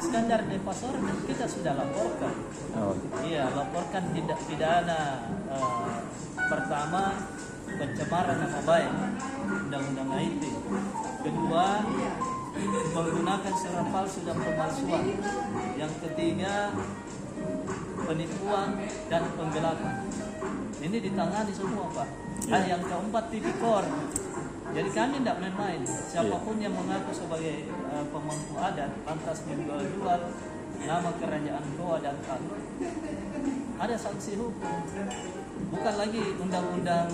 Iskandar de Pasor kita sudah laporkan. Iya, laporkan tindak pidana pertama pencemaran nama baik, undang-undang IT. Kedua, menggunakan surat palsu dan pemalsuan. Yang ketiga, penipuan dan penggelapan. Ini ditangani semua, Pak. Yang keempat, tipikor. Jadi kami tidak main-main. Siapapun yang mengaku sebagai pemangku adat lantas menjual nama kerajaan Goa dan Palu, ada sanksi hukum. Bukan lagi undang-undang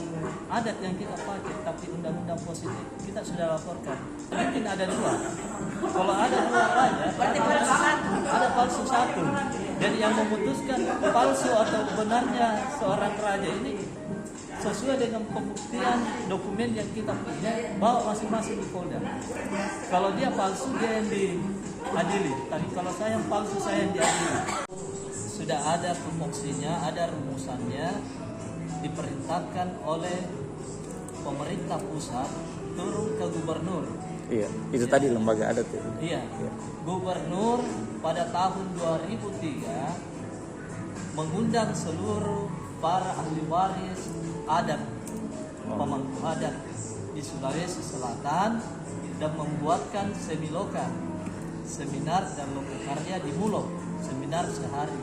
adat yang kita pakai, tapi undang-undang positif. Kita sudah laporkan. Mungkin ada dua. Kalau ada dua raja, ada palsu satu. Jadi yang memutuskan palsu atau benarnya seorang raja ini sesuai dengan pembuktian dokumen yang kita punya, bawa masing-masing di Polda. Kalau dia palsu, dia yang diadili. Tapi kalau saya yang palsu, saya yang diadili. Sudah ada tupoksinya, ada rumusannya, diperintahkan oleh pemerintah pusat turun ke gubernur. Iya, itu tadi lembaga adat ya. Iya. Gubernur pada tahun 2003 mengundang seluruh para ahli waris adat, pemangku adat di Sulawesi Selatan dan membuatkan semiloka, seminar dan lokakarya di Mulok, seminar sehari.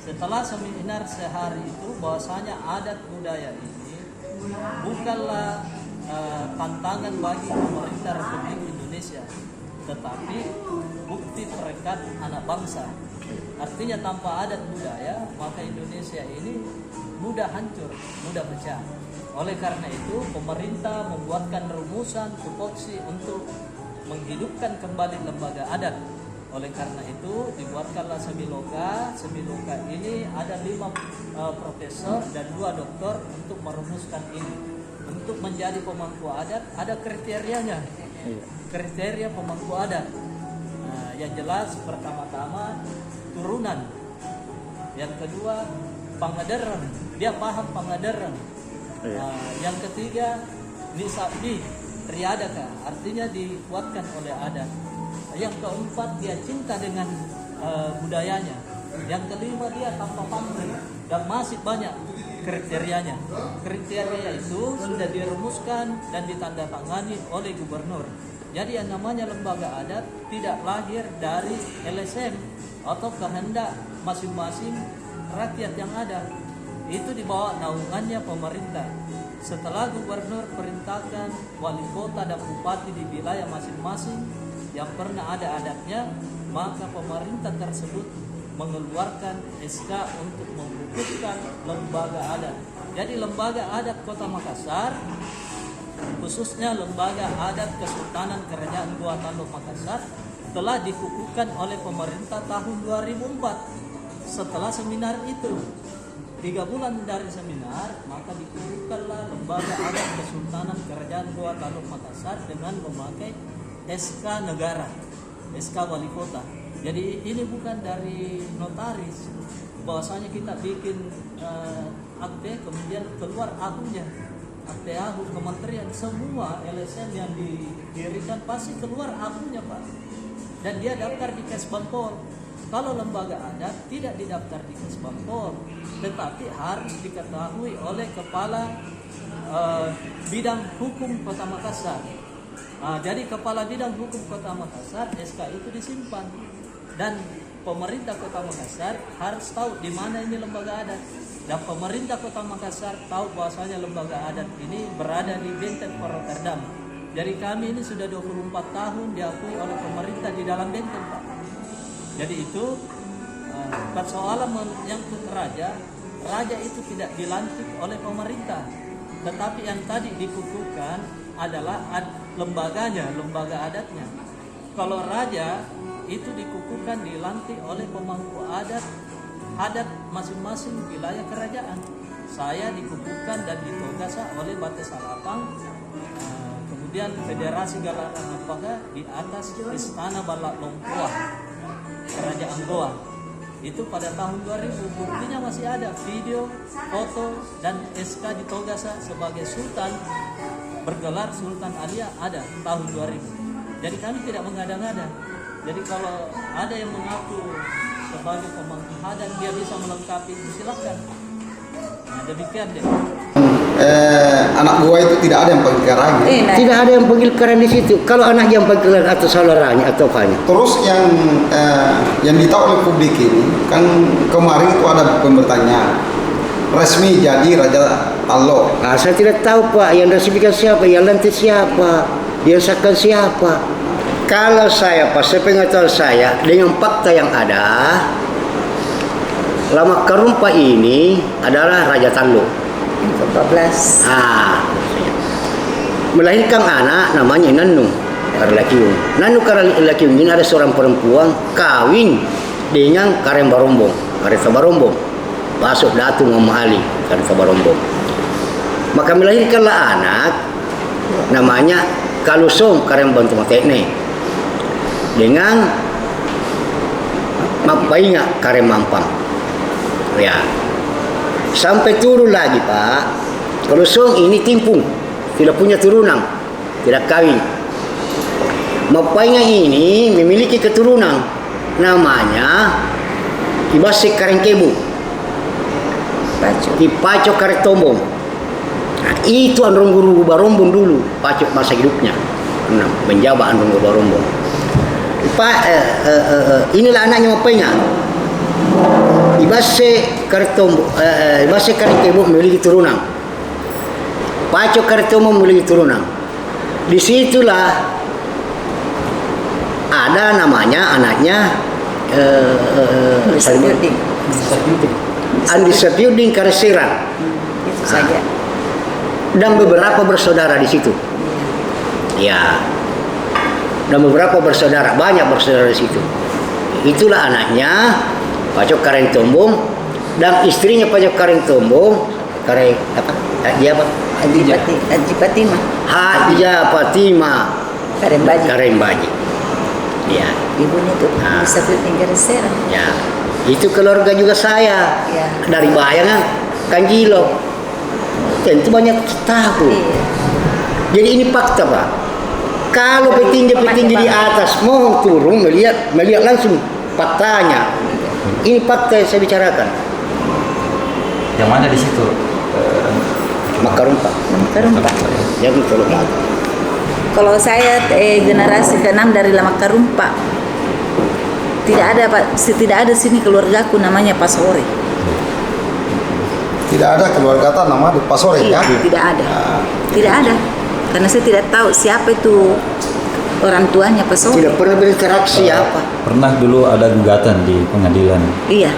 Setelah seminar sehari itu, bahwasanya adat budaya ini bukanlah tantangan bagi pemerintah Republik Indonesia, tetapi bukti perekat anak bangsa. Artinya tanpa adat budaya, maka Indonesia ini mudah hancur, mudah pecah. Oleh karena itu, pemerintah membuatkan rumusan tupoksi untuk menghidupkan kembali lembaga adat. Oleh karena itu, dibuatkanlah Semiloka. Semiloka ini ada 5 profesor dan 2 doktor untuk merumuskan ini. Untuk menjadi pemangku adat, ada kriterianya. Kriteria pemangku adat. Nah, yang jelas pertama-tama turunan. Yang kedua, Pangadarang, dia paham Pangadarang. Yang ketiga, Nisabdi Riadaka, artinya dikuatkan oleh adat. Yang keempat, dia cinta dengan budayanya. Yang kelima, dia tanpa pamrih, dan masih banyak kriterianya. Kriteria itu sudah dirumuskan dan ditandatangani oleh gubernur. Jadi yang namanya lembaga adat tidak lahir dari LSM atau kehendak masing-masing rakyat yang ada. Itu dibawa naungannya pemerintah. Setelah gubernur perintahkan wali kota dan bupati di wilayah masing-masing yang pernah ada adatnya, maka pemerintah tersebut mengeluarkan SK untuk membukukan lembaga adat. Jadi lembaga adat Kota Makassar, khususnya lembaga adat Kesultanan Kerajaan Goa Tanduk Makassar, telah dikukuhkan oleh pemerintah tahun 2004. Setelah seminar itu, 3 bulan dari seminar, maka dikukuhkanlah lembaga adat Kesultanan Kerajaan Goa Tanduk Makassar dengan memakai SK negara, SK wali kota. Jadi ini bukan dari notaris, bahwasanya kita bikin akte kemudian keluar ahunya, akte ahu kementerian, semua LSM yang didirikan pasti keluar ahunya, Pak. Dan dia daftar di Kesbangpol. Kalau lembaga adat tidak didaftar di Kesbangpol, tetapi harus diketahui oleh kepala bidang hukum Kota Makassar. Jadi kepala bidang hukum Kota Makassar, SK itu disimpan. Dan pemerintah Kota Makassar harus tahu di mana ini lembaga adat. Dan pemerintah Kota Makassar tahu bahwasanya lembaga adat ini berada di Benteng Rotterdam. Jadi kami ini sudah 24 tahun diakui oleh pemerintah di dalam benteng, Pak. Jadi itu persoalan yang raja itu tidak dilantik oleh pemerintah. Tetapi yang tadi dikukuhkan adalah lembaganya, lembaga adatnya. Kalau raja itu dikukuhkan, dilantik oleh pemangku adat masing-masing wilayah kerajaan. Saya dikukuhkan dan ditogasa oleh Bate Salapang, kemudian Federasi Galaran Nampaka di atas Istana Balak Lompoa, Kerajaan Goa. Itu pada tahun 2000, buktinya masih ada video, foto, dan SK ditogasa sebagai Sultan, bergelar Sultan Alia ada tahun 2000. Jadi kami tidak mengada-ngada. Jadi kalau ada yang mengaku sebagai pemangku adat, dia bisa melengkapi itu, silakan. Nah, demikian deh. Anak gua itu tidak ada yang panggil karangnya. Tidak ada yang panggil keren di situ. Kalau anak yang panggil keren atau saudaranya atau apanya. Terus yang ditahu oleh publik ini kan kemarin itu ada pembertanyaan resmi jadi Raja Tallo. Nah, saya tidak tahu Pak, yang resmikan siapa, yang lantik siapa, yang sakkan siapa. Kalau saya, Pak, sepengetahuan saya dengan fakta yang ada, Lama Karumpa ini adalah Raja Tallo. 14. Melahirkan anak namanya Nanu Karlakiung. Nanu Karlakiung ini ada seorang perempuan kawin dengan Karen Barombong, Kareta Barombong, masuk Datu Muhammad Ali Kareta Barombong. Maka melahirkanlah anak namanya Kalusong Karen Bantu Matekne dengan Mapainga Karen Mampang. Ya. Sampai turun lagi Pak, Kalusong ini timpung, tidak punya turunan, tidak kawin. Mapainga ini memiliki keturunan, namanya Ibase Karengkebu, Ipaco Karetombong. Nah, itu Androng Guru Barombong dulu, Paco masa hidupnya, menjabat Androng Guru Barombong. Inilah anaknya Mapainga. Ibase Karengkebu memiliki turunan, Paco Karetombong memiliki turunan. Disitulah ada namanya anaknya Andi Sapiudin Karesiran. Itu saja. Dan beberapa bersaudara di situ. Ya. Dan beberapa bersaudara, banyak bersaudara di situ. Itulah anaknya Paco Karengtombong dan istrinya Paco Karengtombong, Haji Fatimah. Haji Fatimah Karembaji. Ya. Ibunya itu bisa tinggal Serang. Ya. Itu keluarga juga saya. Ya. Dari Bayangan, Kanjilo. Tentu banyak tahu. Iya. Jadi ini fakta Pak. Kalau petinggi-petinggi di atas mau turun melihat langsung faktanya. Ini fakta yang saya bicarakan. Yang mana di situ? Makarumpa. Jadi Kalau saya generasi ke-6 dari Lama Karumpa, tidak ada Pak, tidak ada sini keluargaku namanya Pasore. Tidak ada keluarga nama di Pasore ya? Tidak ada. Tidak ada. Karena saya tidak tahu siapa itu orang tuanya Pasore. tidak pernah berinteraksi apa. Pernah dulu ada gugatan di pengadilan. Iya.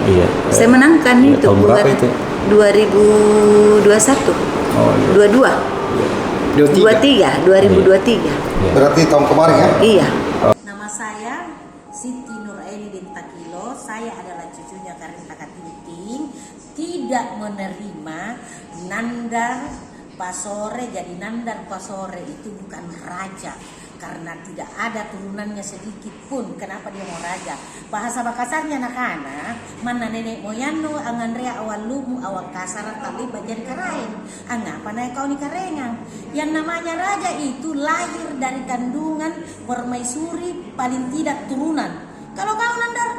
Saya menangkan Iya, itu. tahun berapa itu? 2021. Oh, iya. 2023. Berarti tahun kemarin ya? Iya. Nama saya Siti Nuraini binti Takilo. Saya adalah cucunya Karita Katinting. Tidak menerima Nandar Pasore. Jadi Nandar Pasore itu bukan raja, karena tidak ada turunannya sedikit pun. Kenapa dia mau raja? Bahasa bakasarnya anak-anak, mana nenek moyangno angan rea awal lumu awal kasar tali bagian karain. Angapa naik kau ni karengang? Yang namanya raja itu lahir dari kandungan permaisuri paling tidak turunan. Kalau kau Nandar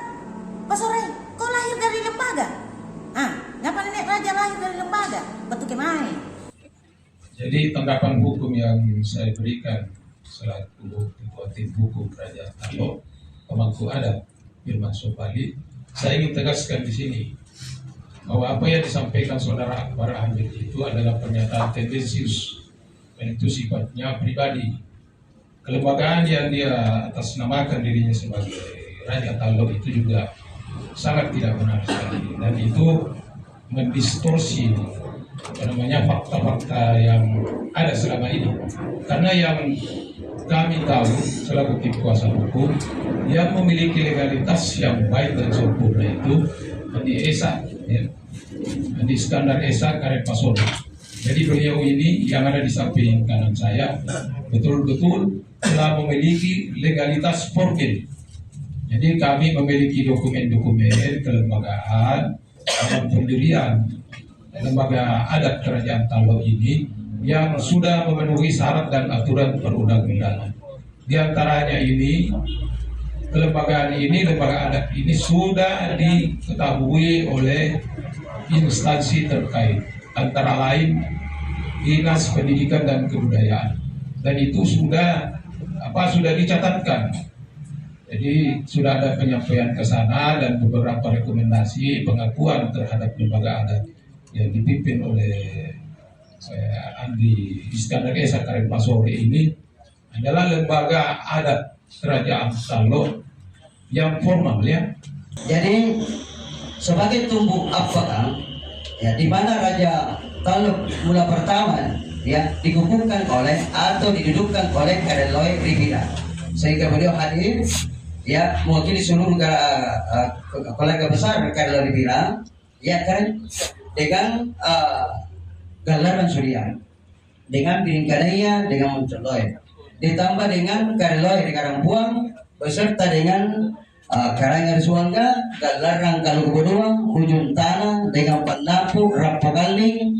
Pasore, kau lahir dari lembaga. Ngapa nenek raja lahir dari lembaga? Betul kemai. Jadi tanggapan hukum yang saya berikan selaku ketua tim hukum Kerajaan Tallo, pemangku adat Firman Sopali, saya ingin tegaskan di sini bahwa apa yang disampaikan saudara Akbar Amir itu adalah pernyataan tendensius, dan itu sifatnya pribadi. Kelembagaan yang dia atasnamakan dirinya sebagai Raja Tallo itu juga sangat tidak benar sekali, dan itu mendistorsi namanya fakta-fakta yang ada selama ini. Karena yang kami tahu selaku tim kuasa hukum, yang memiliki legalitas yang baik dan sempurna itu Andi Esa, ya. Andi Iskandar Esa Karep Pasore. Jadi beliau ini yang ada di samping kanan saya betul-betul telah memiliki legalitas formil. Jadi kami memiliki dokumen-dokumen kelembagaan dalam pendirian lembaga adat Kerajaan Tallo ini yang sudah memenuhi syarat dan aturan perundang-undangan. Di antaranya ini kelembagaan ini, lembaga adat ini sudah diketahui oleh instansi terkait, antara lain Dinas Pendidikan dan Kebudayaan, dan itu sudah dicatatkan. Jadi sudah ada penyampaian ke sana dan beberapa rekomendasi pengakuan terhadap lembaga adat yang dipimpin oleh Andi Iskandar Esa Karen Pasore ini adalah lembaga adat Kerajaan Tallo yang formal ya. Jadi sebagai tumbuk apakah ya di mana Raja Tallo mula pertama ya dikukuhkan oleh atau didudukkan oleh Kareloy Ribira, sehingga beliau hadir ya mewakili seluruh keluarga besar Kareloy Ribira ya kan, dengan Galaran Surya, dengan Piringkanaya, dengan Munceloy, ditambah dengan Kareloy di Karangbuang beserta dengan Karangan Suangga, Galarang Kalukubuduang, Ujung Tanah, dengan Panapu, Rapagaling,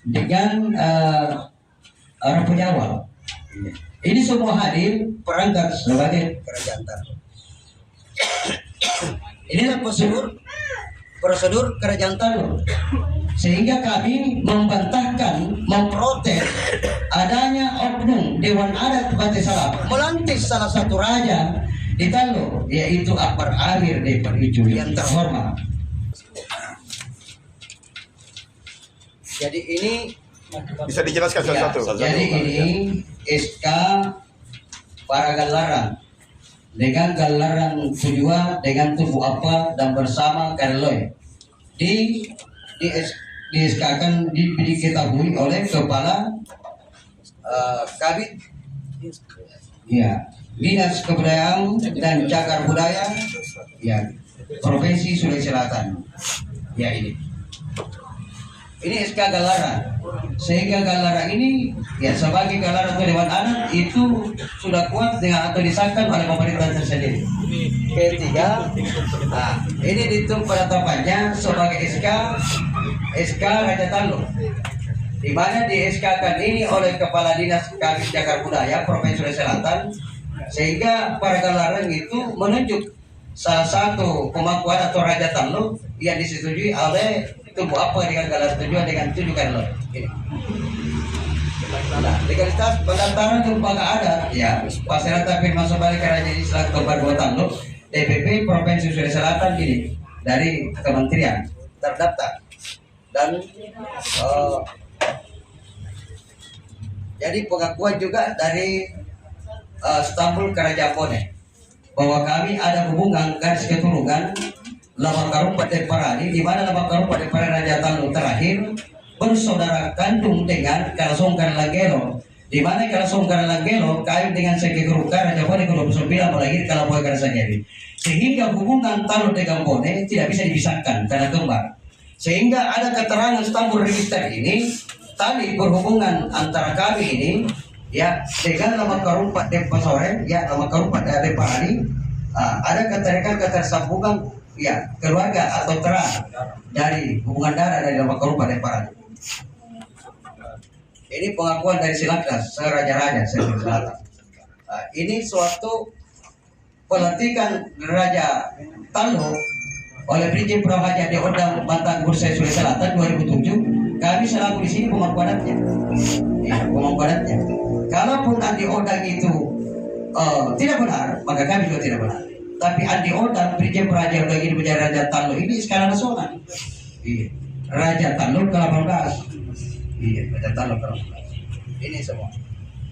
dengan Rapu Jawa. Ini semua hadir perangkat sebagai Kerajaan Tallo. Inilah prosedur Kerajaan Tallo. Sehingga kami membantahkan, memprotes adanya oknum Dewan Adat Bate Salam melantik salah satu raja di Tallo, yaitu Akbar Amir Depar Ijo yang terhormat. Jadi ini Bisa dijelaskan satu-satu. jadi ini SK para Galarang dengan Galarang Tujua dengan tubuh apa dan bersama Kareloy di-SK-kan diketahui oleh Kepala Kabit ya Dinas Kebudayaan dan Cagar Budaya ya Provinsi Sulawesi Selatan ya ini SK Galarang, sehingga Galarang ini ya sebagai Galarang atau Dewan Adat itu sudah kuat dengan atau disahkan oleh pemerintah tersendiri. Ketiga, ini dihitung penetapannya sebagai SK Raja Tallo, di mana di SK-kan ini oleh Kepala Dinas Kabit Cagar Budaya Provinsi Sulawesi Selatan, sehingga para Galarang itu menunjuk salah satu pengakuan atau Raja Tallo yang disetujui oleh tubuh apa dengan Galarang Tujua dengan tujuh Kareloy. Nah, legalitas pendaftaran lembaga adat ya Pasirata Firman Sobali Kerajaan Islam Kabupaten Tallo DPP Provinsi Sulawesi Selatan ini dari Kementerian terdaftar dan jadi pengakuan juga dari Stambul Kerajaan Bone bahwa kami ada hubungan garis keturunan Lama Karumpat Deparani, di mana Lama Karumpat Deparani Raja Tallo terakhir bersaudara kandung dengan Kalasong Karalagelo, di mana Kalasong Karalagelo kawin dengan Seke Geruka Raja Bone ke-29 melahirkan Labuai Karasanyeri, sehingga hubungan Tallo dengan Bone tidak bisa dipisahkan karena kembar. Sehingga ada keterangan Stambul Register ini tadi berhubungan antara kami ini ya dengan Lama Karumpat Deparani ya Lama Karumpat Deparani, ada ketersambungan ya keluarga atau terang dari hubungan darah dari Lama Karumpat Deparani. Ini pengakuan dari Silakras Seraja-Raja Selatan. Ini suatu pelantikan Raja Tallo oleh Brigjen Prahaja di Odang Bantan Bursa Sulawesi Selatan 2007. Kami selaku di sini pengakuannya. Ya, pengakuannya. Kalaupun Andi Odang itu tidak benar, maka kami juga tidak benar. Tapi Andi Odang, Brigjen Prahaja Odang ini menjadi Raja Tallo ini skala nasional. Iya. Raja Tallo ke-18. Iya, Raja Tallo ke-18. Ini semua.